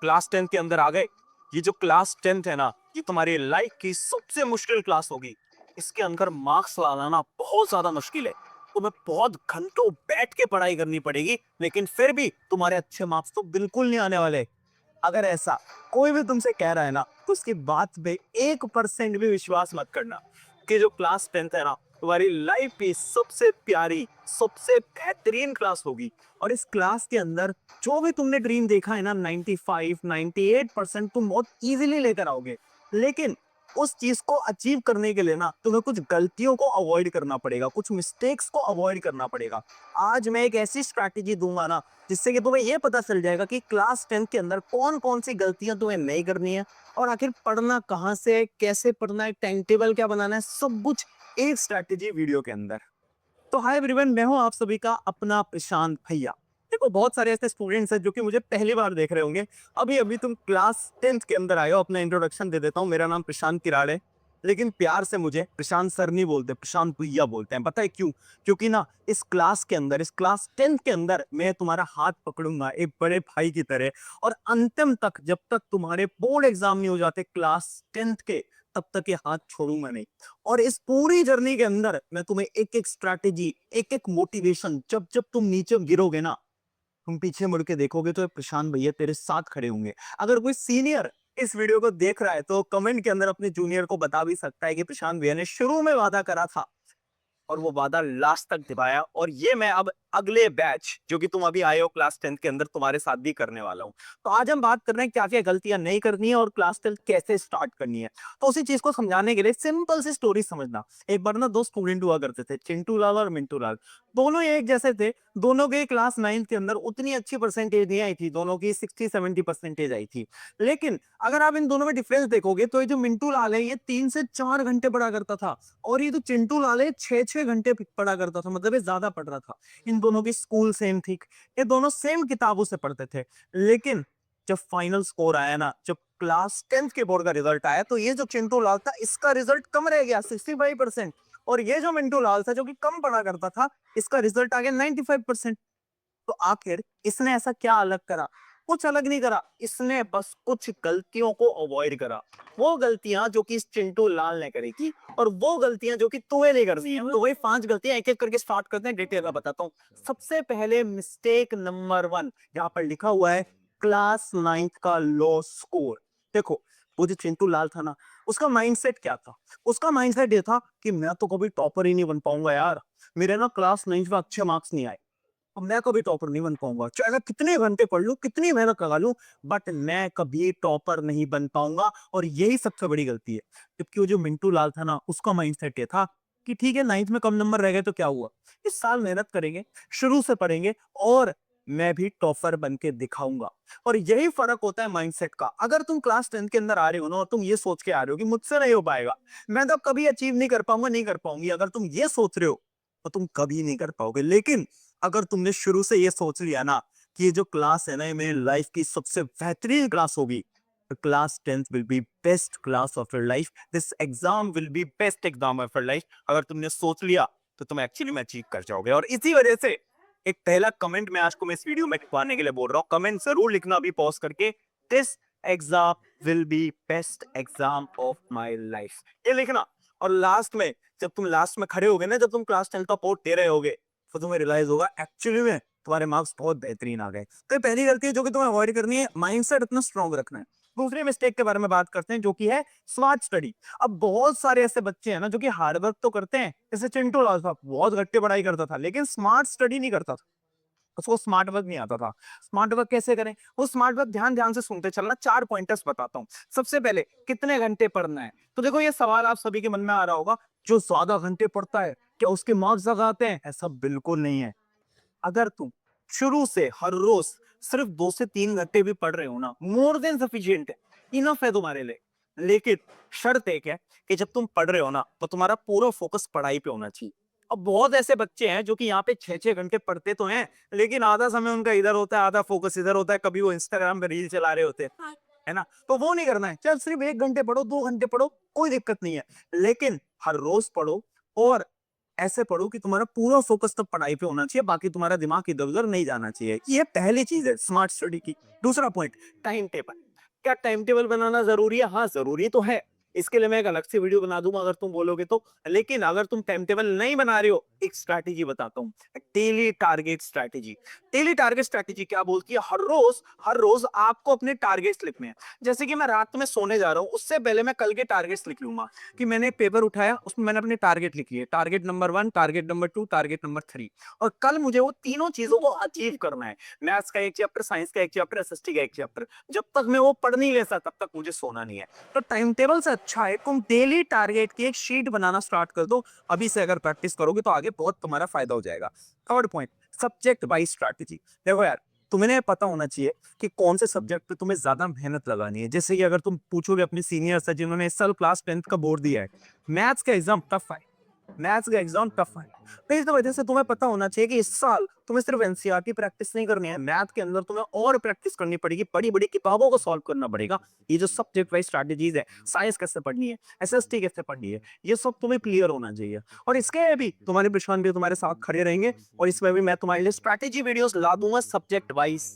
Class 10 के अंदर आ गए। ये जो क्लास 10 है ना, ये तुम्हारी लाइफ की सबसे मुश्किल क्लास होगी। इसके अंदर मार्क्स लाना बहुत ज्यादा मुश्किल है। तुम्हें बहुत घंटों बैठ के पढ़ाई करनी पड़ेगी, लेकिन फिर भी तुम्हारे अच्छे मार्क्स तो बिल्कुल नहीं आने वाले। अगर ऐसा कोई भी तुमसे कह रहा है ना, तो उसकी बात पे 1% भी विश्वास मत करना कि जो क्लास 10th है ना, तुम्हारी लाइफ की सबसे प्यारी, सबसे बेहतरीन क्लास होगी। और इस क्लास के अंदर जो भी तुमने ड्रीम देखा है ना, 95 98% तुम बहुत इजीली लेकर आओगे। लेकिन उस चीज को अचीव करने के लिए ना, तुम्हें कुछ गलतियों को अवॉइड करना पड़ेगा, कुछ मिस्टेक्स को अवॉइड करना पड़ेगा। आज मैं एक ऐसी स्ट्रैटेजी दूंगा ना, जिससे कि तुम्हें यह पता चल जाएगा कि क्लास 10 के अंदर कौन कौन सी गलतियां तुम्हें नहीं करनी है, और आखिर पढ़ना कहाँ से है, कैसे पढ़ना है, टाइम टेबल क्या बनाना है, सब कुछ एक स्ट्रैटेजी वीडियो के अंदर। तो हाय एवरीवन, मैं हूं आप सभी का अपना प्रशांत भैया। देखो, बहुत सारे ऐसे स्टूडेंट्स हैं जो कि मुझे पहली बार देख रहे होंगे। अभी अभी तुम क्लास 10th के अंदर आए हो। अपना इंट्रोडक्शन दे देता हूँ, मेरा नाम प्रशांत किराड़ है। लेकिन प्यार से मुझे प्रशांत सर नहीं बोलते, प्रशांत भैया बोलते हैं। पता है क्यों? क्योंकि ना, इस क्लास के अंदर, इस क्लास 10th के अंदर मैं तुम्हारा हाथ पकड़ूंगा एक बड़े भाई की तरह। और अंतिम तक, जब तक तुम्हारे बोर्ड एग्जाम नहीं हो जाते क्लास 10th के, तब तक ये हाथ छोड़ूंगा नहीं। और इस पूरी जर्नी के अंदर मैं तुम्हें एक एक स्ट्रैटेजी, एक एक मोटिवेशन, जब जब तुम नीचे गिरोगे ना, तुम पीछे मुड़ के देखोगे तो ये प्रशांत भैया तेरे साथ खड़े होंगे। अगर कोई सीनियर इस वीडियो को देख रहा है, तो कमेंट के अंदर अपने जूनियर को बता भी सकता है कि प्रशांत भैया ने शुरू में वादा करा था और वो वादा लास्ट तक निभाया। और ये मैं अब अगले बैच, जो कि तुम अभी आए हो क्लास 10 के अंदर, तुम्हारे साथ भी करने वाला हूं। तो आज हम बात कर रहे हैं क्या क्या गलतियां नहीं करनी है और क्लास 10 कैसे स्टार्ट करनी है। तो उसी चीज को समझाने के लिए सिंपल सी स्टोरी समझना। एक बार ना, दो स्टूडेंट हुआ करते थे, चिंटू लाल और मिंटू लाल। दोनों ही एक जैसे थे। दोनों के क्लास 9th के अंदर उतनी अच्छी परसेंटेज नहीं आई थी, दोनों की 60-70% आई थी। लेकिन अगर आप इन दोनों में डिफरेंस देखोगे, तो ये जो मिंटू लाल है, ये 3 से 4 घंटे पढ़ा करता था। और ये जो चिंटू लाल है, 6-6 घंटे पढ़ा करता था, मतलब ये ज्यादा पढ़ रहा था। इन दोनों की स्कूल सेम थी, ये दोनों सेम किताबों से पढ़ते थे। लेकिन जब फाइनल स्कोर आया ना, जब क्लास 10th के बोर्ड का रिजल्ट आया, तो ये जो चिंटू लाल था, इसका रिजल्ट कम रह गया, 65%। और ये जो मिंटू लाल था, जो कि कम पढ़ा करता था, इसका रिजल्ट आ गया 95%। तो आखिर इसने ऐसा क्या अलग करा? कुछ अलग नहीं करा, इसने बस कुछ गलतियों को अवॉइड करा। वो गलतियां जो कि इस चिंटू लाल ने करी थी, और वो गलतियां जो कि तुम्हें नहीं करनी है। तो वही 5 गलतियां एक एक करके स्टार्ट करते हैं, डिटेल में बताता हूँ। सबसे पहले मिस्टेक नंबर 1, यहाँ पर लिखा हुआ है क्लास 9th का लो स्कोर। देखो, वो जो चिंटू लाल था ना, उसका माइंडसेट क्या था? उसका माइंडसेट ये था कि मैं तो कभी टॉपर ही नहीं बन पाऊंगा यार। मेरे ना क्लास 9th में अच्छे मार्क्स नहीं आए, अब मैं कभी टॉपर नहीं बन पाऊंगा, चाहे मैं कितने घंटे पढ़ लूं, कितनी मेहनत लगा लूं, बट मैं कभी टॉपर नहीं बन पाऊंगा। और यही सबसे बड़ी गलती है। जबकि वो जो मिंटू लाल था ना, उसका माइंडसेट ये था कि ठीक है, 9th में कम नंबर रह गए तो क्या हुआ, इस साल मेहनत करेंगे, शुरू से पढ़ेंगे, और मैं भी टॉपर बन के दिखाऊंगा। और यही फर्क होता है माइंडसेट का। अगर तुम क्लास 10 के अंदर आ रहे हो ना, और तुम ये सोच के आ रहे हो कि मुझसे नहीं हो पाएगा, मैं तो कभी अचीव नहीं कर पाऊंगा, नहीं कर पाऊंगी, अगर तुम ये सोच रहे हो, तो तुम कभी नहीं कर पाओगे। लेकिन अगर तुमने शुरू से ये सोच लिया ना कि ये जो क्लास है ना, ये मेरी लाइफ की सबसे बेहतरीन क्लास होगी, class 10th will be best class of your life, this exam will be best exam of your life, अगर तुमने सोच लिया, तो तुम एक्चुअली में अचीव कर जाओगे। और इसी वजह से एक पहला कमेंट मैं आज को मैं इस वीडियो में लिखवाने के लिए बोल रहा हूँ। कमेंट जरूर लिखना अभी पॉज करके, this exam will be best exam of my life, ये लिखना। और लास्ट में, जब तुम लास्ट में खड़े होगे ना, जब तुम क्लास 10 का बोर्ड दे रहे होगे, तो तुम्हें रियलाइज होगा एक्चुअली में तुम्हारे मार्क्स बहुत बेहतरीन आ गए। तो ये पहली गलती है जो कि तुम्हें अवॉइड करनी है, माइंडसेट इतना स्ट्रांग रखना है। दूसरी मिस्टेक के बारे में बात करते हैं, जो कि है स्मार्ट स्टडी। अब बहुत सारे ऐसे बच्चे हैं ना, जो कि हार्ड वर्क तो करते हैं, जैसे चिंटू लाल साहब बहुत घंटे पढ़ाई करता था, लेकिन स्मार्ट स्टडी नहीं करता था, उसको स्मार्ट वर्क नहीं आता था। स्मार्ट वर्क कैसे करें? वो स्मार्ट वर्क ध्यान ध्यान से सुनते चलना, 4 पॉइंटर्स बताता हूँ। सबसे पहले, कितने घंटे पढ़ना है? तो देखो, ये सवाल आप सभी के मन में आ रहा होगा, जो ज्यादा घंटे पढ़ता है क्या उसके मार्क्स ज्यादा आते हैं? ऐसा बिल्कुल नहीं है। अगर तुम शुरू से हर रोज सिर्फ 2 से 3 घंटे भी पढ़ रहे हो ना, मोर देन सफिशियंट है, इनफ है तुम्हारे लिए। लेकिन शर्त एक है कि जब तुम पढ़ रहे हो ना, तो तुम्हारा पूरा फोकस पढ़ाई पे होना चाहिए। अब बहुत ऐसे बच्चे हैं जो कि यहाँ पे 6-6 घंटे पढ़ते तो हैं, लेकिन आधा समय उनका इधर होता है, आधा फोकस इधर होता है, कभी वो इंस्टाग्राम पे रील चला रहे होते हैं, है ना? तो वो नहीं करना है। चल, सिर्फ 1 घंटे पढ़ो, 2 घंटे पढ़ो, कोई दिक्कत नहीं है, लेकिन हर रोज पढ़ो। और ऐसे पढ़ो कि तुम्हारा पूरा फोकस तब पढ़ाई पे होना चाहिए, बाकी तुम्हारा दिमाग इधर उधर नहीं जाना चाहिए। ये पहली चीज है स्मार्ट स्टडी की। दूसरा पॉइंट, टाइम टेबल। क्या टाइम टेबल बनाना जरूरी है? हाँ जरूरी तो है। इसके लिए मैं एक अलग से वीडियो बना दूंगा अगर तुम बोलोगे तो। लेकिन अगर तुम टाइम टेबल नहीं बना रहे हो, एक स्ट्रैटेजी बताता हूँ, daily target strategy. Daily target strategy क्या बोलती है? हर रोज आपको अपने टारगेट्स लिखने हैं। जैसे कि मैं रात में सोने जा रहा हूँ, उससे पहले मैं कल के टारगेट्स लिख लूंगा कि मैंने एक पेपर उठाया, उसमें मैंने अपने टारगेट लिख लिए, target number 1, target number 2, target number 3, और कल मुझे वो तीनों चीजों को अचीव करना है। मैथ्स का एक चैप्टर, साइंस का एक चैप्टर, एसएसटी का एक चैप्टर। जब तक मैं वो पढ़ नहीं लेता तब तक मुझे सोना नहीं है। तो टाइम टेबल से अच्छा है तुम डेली टारगेट की एक शीट बनाना स्टार्ट कर दो। अभी से अगर प्रैक्टिस करोगे तो आगे बहुत तुम्हारा फायदा हो जाएगा। Third point, subject wise strategy. देखो यार, तुम्हें पता होना चाहिए कि कौन से सब्जेक्ट पे तुम्हें ज्यादा मेहनत लगानी है। जैसे कि अगर तुम पूछोगे अपने सीनियर से जिन्होंने इस साल क्लास 10th का बोर्ड दिया है, मैथ्स का एग्जाम टफ है, मैथ्स का एग्जाम टफ है। तो इस वजह से तुम्हें पता होना चाहिए कि इस साल तुम्हें सिर्फ एनसीईआरटी प्रैक्टिस नहीं करनी है, मैथ के अंदर तुम्हें और प्रैक्टिस करनी पड़ेगी, बड़ी बड़ी किताबों को सॉल्व करना पड़ेगा। ये जो सब्जेक्ट वाइज स्ट्रैटेजीज है, साइंस कैसे पढ़नी है, एसएसटी कैसे पढ़नी है, ये सब तुम्हें क्लियर होना चाहिए। और इसके भी तुम्हारे प्रशांत भी तुम्हारे साथ खड़े रहेंगे, और इसमें भी मैं तुम्हारे लिए स्ट्रैटेजी वीडियोस ला दूंगा सब्जेक्ट वाइज,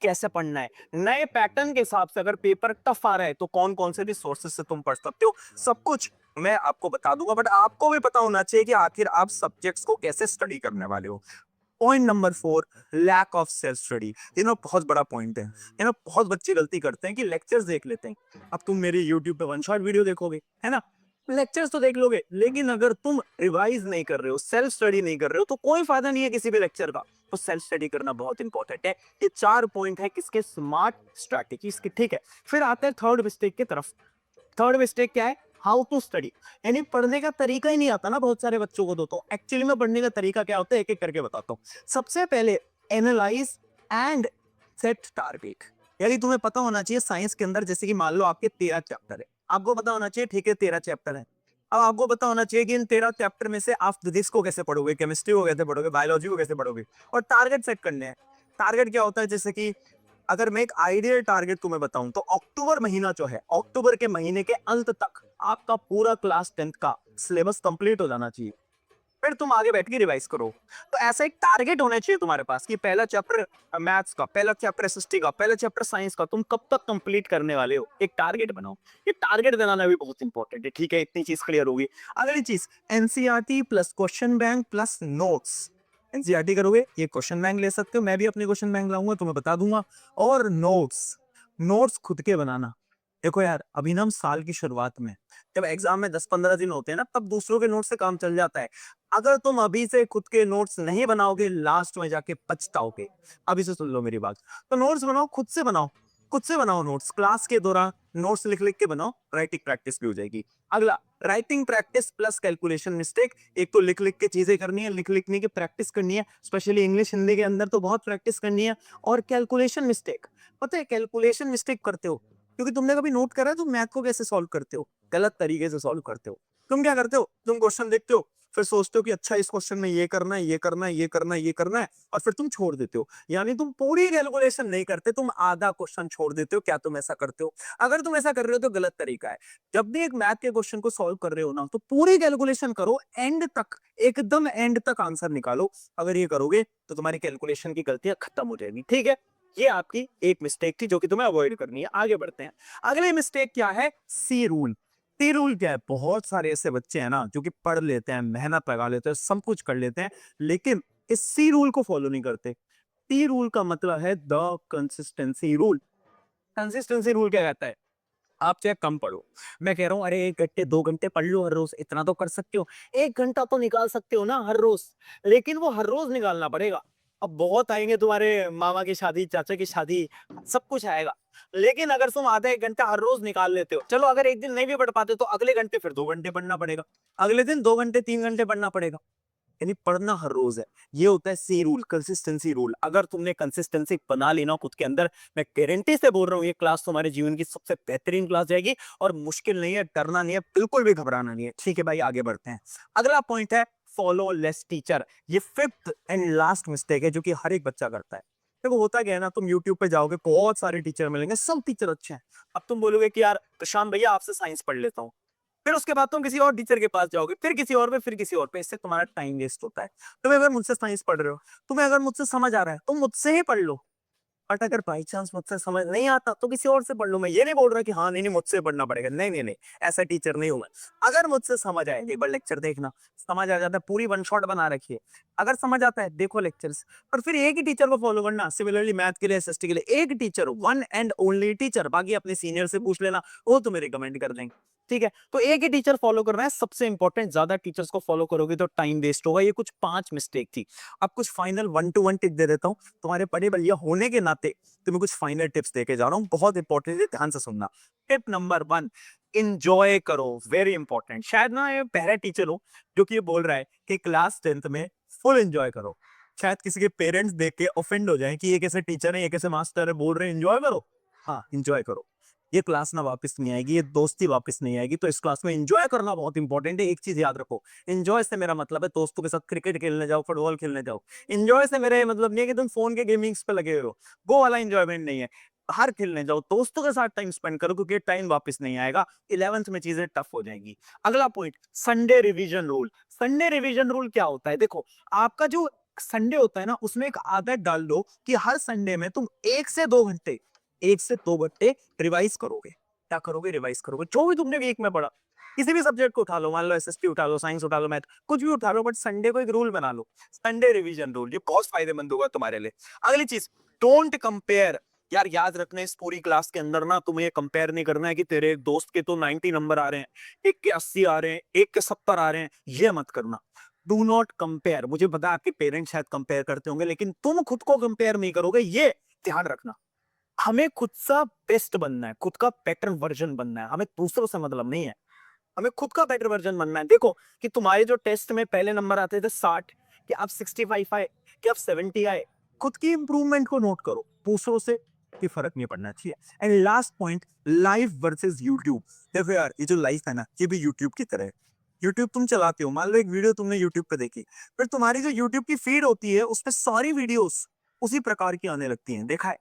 कैसे पढ़ना है नए पैटर्न के हिसाब से। अगर पेपर टफ आ रहा है तो कौन कौन से रिसोर्सेज से तुम पढ़ सकते हो, सब कुछ मैं आपको बता दूंगा। बट आपको भी पता होना चाहिए कि आखिर आप सब्जेक्ट्स को कैसे स्टडी करने वाले हो। Point number 4, lack of self study. ये ना बहुत बड़ा पॉइंट है। ये ना बहुत बच्चे गलती करते हैं कि लेक्चर्स देख लेते हैं। अब तुम मेरे यूट्यूब पे वन शॉट वीडियो देखोगे, है ना, लेक्चर्स तो देख लोगे, लेकिन अगर तुम रिवाइज नहीं कर रहे हो, सेल्फ स्टडी नहीं कर रहे हो, तो कोई फायदा नहीं है किसी भी लेक्चर का। तो सेल्फ स्टडी करना बहुत इंपॉर्टेंट है। ये 4 पॉइंट है किसके? स्मार्ट स्ट्रैटेजीज के, ठीक है। फिर आते हैं थर्ड मिस्टेक की तरफ। थर्ड मिस्टेक क्या है? How to study. यानी पढ़ने का तरीका ही नहीं आता ना बहुत सारे बच्चों को। तो एक्चुअली में पढ़ने का तरीका क्या होता है, एक एक करके बताता हूँ। सबसे पहले, एनालाइज एंड सेट टारगेट। यानी तुम्हें पता होना चाहिए साइंस के अंदर, जैसे कि मान लो आपके 13 चैप्टर है, आपको पता होना चाहिए ठीक है 13 चैप्टर है। अब आपको पता होना चाहिए कि इन 13 चैप्टर में से आप फिजिक्स को कैसे पढ़ोगे, केमिस्ट्री को कैसे पढ़ोगे, बायोलॉजी को कैसे पढ़ोगे, और टारगेट सेट करने हैं। टारगेट क्या होता है? जैसे कि अगर मैं एक आइडियल टारगेट तुम्हें बताऊं तो अक्टूबर महीना जो है, अक्टूबर के महीने के अंत तक आपका पूरा क्लास 10th का सिलेबस कंप्लीट हो जाना चाहिए। फिर तुम आगे बैठ के रिवाइज करो। तो ऐसा एक टारगेट होना चाहिए तुम्हारे पास कि पहला चैप्टर मैथ्स का, पहला चैप्टर एसएसटी का, पहला चैप्टर साइंस का तुम कब तक कंप्लीट करने वाले हो, एक टारगेट बनाओ। ये टारगेट बनाना भी बहुत इंपॉर्टेंट है, ठीक है। इतनी चीज क्लियर होगी। अगली चीज, NCERT plus question bank plus notes. NCERT करोगे, ये क्वेश्चन बैंक ले सकते हो, मैं भी अपने क्वेश्चन बैंक लाऊंगा, तुम्हें बता दूंगा। और नोट्स, नोट्स खुद के बनाना। देखो यार, अभी ना हम साल की शुरुआत में, जब एग्जाम में 10-15 दिन होते हैं ना, तब दूसरों के नोट से काम चल जाता है। अगर तुम अभी से खुद के नोट्स नहीं बनाओगे, लास्ट में जाके पछताओगे। अभी से सुन लो मेरी बात। तो नोट्स बनाओ, खुद से बनाओ, खुद से बनाओ नोट्स। क्लास के दौरान नोट्स लिख लिख के बनाओ, राइटिंग प्रैक्टिस भी हो जाएगी। अगला, writing practice plus calculation mistake. एक तो लिख लिख के चीजें करनी है, लिख लिखने की प्रैक्टिस करनी है, स्पेशली इंग्लिश हिंदी के अंदर तो बहुत प्रैक्टिस करनी है। और कैलकुलेशन मिस्टेक, पता है कैलकुलेशन मिस्टेक करते हो क्योंकि तुमने कभी नोट करा है तुम मैथ को कैसे सॉल्व करते हो? गलत तरीके से सॉल्व करते हो। तुम क्या करते हो? तुम क्वेश्चन देखते हो, फिर सोचते हो कि अच्छा इस क्वेश्चन में ये करना है, ये करना है, ये करना है, ये करना है, और फिर तुम छोड़ देते हो। यानी तुम पूरी कैलकुलेशन नहीं करते, तुम आधा क्वेश्चन छोड़ देते हो। क्या तुम ऐसा करते हो? अगर तुम ऐसा कर रहे हो तो गलत तरीका है। जब भी एक मैथ के क्वेश्चन को सॉल्व कर रहे हो ना, तो पूरी कैलकुलेशन करो, एंड तक, एकदम एंड तक आंसर निकालो। अगर ये करोगे तो तुम्हारी कैलकुलेशन की गलतियां खत्म हो जाएगी, ठीक है। ये आपकी एक मिस्टेक थी जो कि तुम्हें अवॉइड करनी है। आगे बढ़ते हैं। अगली मिस्टेक क्या है? सी रूल। सी रूल क्या है? बहुत सारे ऐसे बच्चे हैं ना जो कि पढ़ लेते हैं, मेहनत लगा लेते हैं, सब कुछ कर लेते हैं, लेकिन इस सी रूल को फॉलो नहीं करते। सी रूल का मतलब है the consistency rule. Consistency rule क्या कहता है? आप चाहे कम पढ़ो, मैं कह रहा हूँ अरे 1 घंटे 2 घंटे पढ़ लो हर रोज, इतना तो कर सकते हो। 1 घंटा तो निकाल सकते हो ना हर रोज, लेकिन वो हर रोज निकालना पड़ेगा। अब बहुत आएंगे तुम्हारे मामा की शादी, चाचा की शादी, सब कुछ आएगा। लेकिन अगर तुम आधा 1 घंटा हर रोज निकाल लेते हो, चलो अगर एक दिन नहीं भी पढ़ पाते तो अगले घंटे फिर 2 घंटे पढ़ना पड़ेगा, अगले दिन 2 घंटे 3 घंटे पढ़ना पड़ेगा। यानी पढ़ना हर रोज है। ये होता है सी रूल, कंसिस्टेंसी रूल। अगर तुमने कंसिस्टेंसी बना ली ना खुद के अंदर, मैं गारंटी से बोल रहा हूँ ये क्लास तुम्हारे जीवन की सबसे बेहतरीन क्लास जाएगी। और मुश्किल नहीं है, डरना नहीं है, बिल्कुल भी घबराना नहीं है, ठीक है भाई। आगे बढ़ते हैं। अगला पॉइंट है फॉलो लेस टीचर। ये फिफ्थ एंड लास्ट मिस्टेक है जो कि हर एक बच्चा करता है। देखो होता क्या है ना, तुम यूट्यूब पे जाओगे, बहुत सारे टीचर मिलेंगे, सब टीचर अच्छे हैं। अब तुम बोलोगे कि यार प्रशांत भैया आपसे साइंस पढ़ लेता हूँ, फिर उसके बाद तुम किसी और टीचर के पास जाओगे, फिर किसी और पे, फिर किसी और पे। इससे तुम्हारा टाइम वेस्ट होता है। तुम्हें अगर मुझसे साइंस पढ़ रहे हो, तुम्हें अगर मुझसे समझ आ रहा है, तुम मुझसे ही पढ़ लो। बट अगर बाई चांस मुझसे समझ नहीं आता तो किसी और से पढ़ लो। मैं ये नहीं बोल रहा कि हाँ नहीं नहीं मुझसे पढ़ना पड़ेगा, नहीं नहीं नहीं, ऐसा टीचर नहीं हूं मैं। अगर मुझसे समझ आए, एक बार लेक्चर देखना, समझ आ जाता है, पूरी वन शॉट बना रखी है। अगर समझ आता है, देखो लेक्चर्स, और फिर एक ही टीचर को फॉलो करना। सिमिलरली मैथ के लिए, एसएसटी के लिए एक teacher, one and only teacher. बाकी अपने सीनियर से पूछ लेना, वो तुम्हें रिकमेंड कर देंगे। ठीक है, तो एक ही टीचर फॉलो करना है, सबसे इंपॉर्टेंट। ज्यादा टीचर्स को फॉलो करोगे तो टाइम वेस्ट होगा। ये कुछ 5 मिस्टेक थी। अब कुछ फाइनल 1 to 1 टिप दे देता हूँ। तुम्हारे बड़े भैया होने के नाते तुम्हें कुछ फाइनल टिप्स देके जा रहा हूँ, बहुत इंपॉर्टेंट है, ध्यान से सुनना। टिप नंबर 1, इंजॉय करो। Very important. शायद ना ये पहला टीचर हो जो कि ये बोल रहा है कि क्लास 10th में फुल एंजॉय करो। शायद किसी के पेरेंट्स देख के ऑफेंड हो जाए कि ये कैसे टीचर है, ये कैसे मास्टर है, बोल रहे हैं एंजॉय करो। हाँ, एंजॉय करो। ये क्लास ना वापस नहीं आएगी, ये दोस्ती वापस नहीं आएगी, तो इस क्लास में एंजॉय करना बहुत इंपॉर्टेंट है। एक चीज याद रखो, एंजॉय से मेरा मतलब है दोस्तों के साथ क्रिकेट खेलने जाओ, फुटबॉल खेलने जाओ। एंजॉय से मेरे मतलब नहीं है कि तुम फोन के गेमिंग्स पे लगे हुए हो, वो वाला एंजॉयमेंट नहीं है। बाहर खेलने जाओ, दोस्तों के साथ टाइम स्पेंड करो, क्योंकि टाइम वापस नहीं आएगा। 11th में चीजें टफ हो जाएंगी। अगला point, Sunday revision rule. Sunday revision rule क्या होता है? देखो, आपका जो संडे होता है ना, उसमें एक आदत डाल दो कि हर संडे में तुम 1 से 2 घंटे, 1 से 2 घंटे रिवाइज करोगे। क्या करोगे? रिवाइज करोगे जो भी तुमने वीक में पढ़ा। किसी भी सब्जेक्ट को उठा लो, मान लो एसएसटी उठा लो, साइंस उठा लो, मैथ, कुछ भी उठा लो, बट संडे को एक रूल बना लो, संडे रिवीजन रूल। ये बहुत फायदेमंद होगा तुम्हारे लिए। अगली चीज, डोंट कंपेयर। यार याद रखना, इस पूरी क्लास के अंदर ना तुम्हें कंपेयर नहीं करना है कि तेरे एक दोस्त के तो 90 नंबर आ रहे हैं, एक के 80 आ रहे हैं, एक के 70 आ रहे हैं। ये मत करना। Do not compare. मुझे पता है आपके पेरेंट्स शायद कंपेयर करते होंगे, लेकिन तुम खुद को कंपेयर नहीं करोगे, ये ध्यान रखना। हमें खुद सा बेस्ट बनना है, खुद का बेटर वर्जन बनना है। हमें दूसरों से मतलब नहीं है, हमें खुद का बेटर वर्जन बनना है। देखो कि तुम्हारे जो टेस्ट में पहले नंबर आते थे 60, कि आप 65 आए, कि आप 70 आए। खुद की इंप्रूवमेंट को नोट करो, दूसरों से की फर्क नहीं पड़ना चाहिए। And last point, life versus YouTube. देखो यार, ये जो लाइफ है ना, ये भी यूट्यूब की तरह है। यूट्यूब तुम चलाते हो, मान लो एक वीडियो तुमने यूट्यूब पे देखी, फिर तुम्हारी जो यूट्यूब की फीड होती है उस पर सारी वीडियोस उसी प्रकार की आने लगती हैं। देखा है?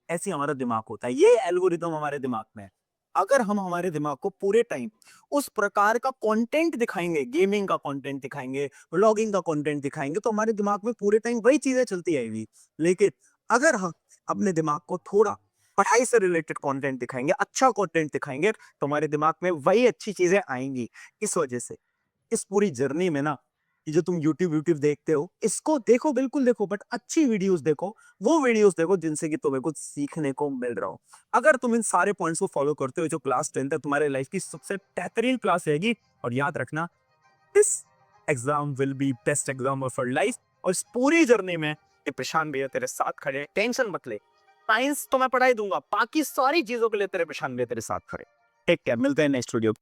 ऐसे हमारा दिमाग होता है, ये एल्गोरिदम हमारे दिमाग में है। अगर हम हमारे दिमाग को पूरे टाइम उस प्रकार का कंटेंट दिखाएंगे, गेमिंग का कंटेंट दिखाएंगे, व्लॉगिंग का कंटेंट दिखाएंगे, तो हमारे दिमाग में पूरे टाइम वही चीजें चलती आएगी। लेकिन अगर हम अपने दिमाग को थोड़ा पढ़ाई से रिलेटेड कंटेंट दिखाएंगे, अच्छा कंटेंट दिखाएंगे, तो हमारे दिमाग में वही अच्छी चीजें आएंगी। इस वजह से इस पूरी जर्नी में ना, ये जो तुम यूट्यूब यूट्यूब देखते हो, इसको देखो, बिल्कुल देखो, बट अच्छी वीडियोस देखो। वो वीडियोस देखो जिनसे कि तुम्हें कुछ सीखने को मिल रहा हो। अगर तुम इन सारे पॉइंट्स को फॉलो करते हो, जो क्लास 10 है तुम्हारे लाइफ की सबसे बेहतरीन क्लास रहेगी। और याद रखना, this exam will be best exam of your life. और इस पूरी जर्नी में ये प्रशांत भैया तेरे साथ खड़े हैं, टेंशन मत ले। साइंस तो मैं पढ़ाई दूंगा, बाकी सारी चीजों के लिए तेरे प्रशांत भैया तेरे साथ खड़े। टेक केयर, मिलते हैं नेक्स्ट वीडियो।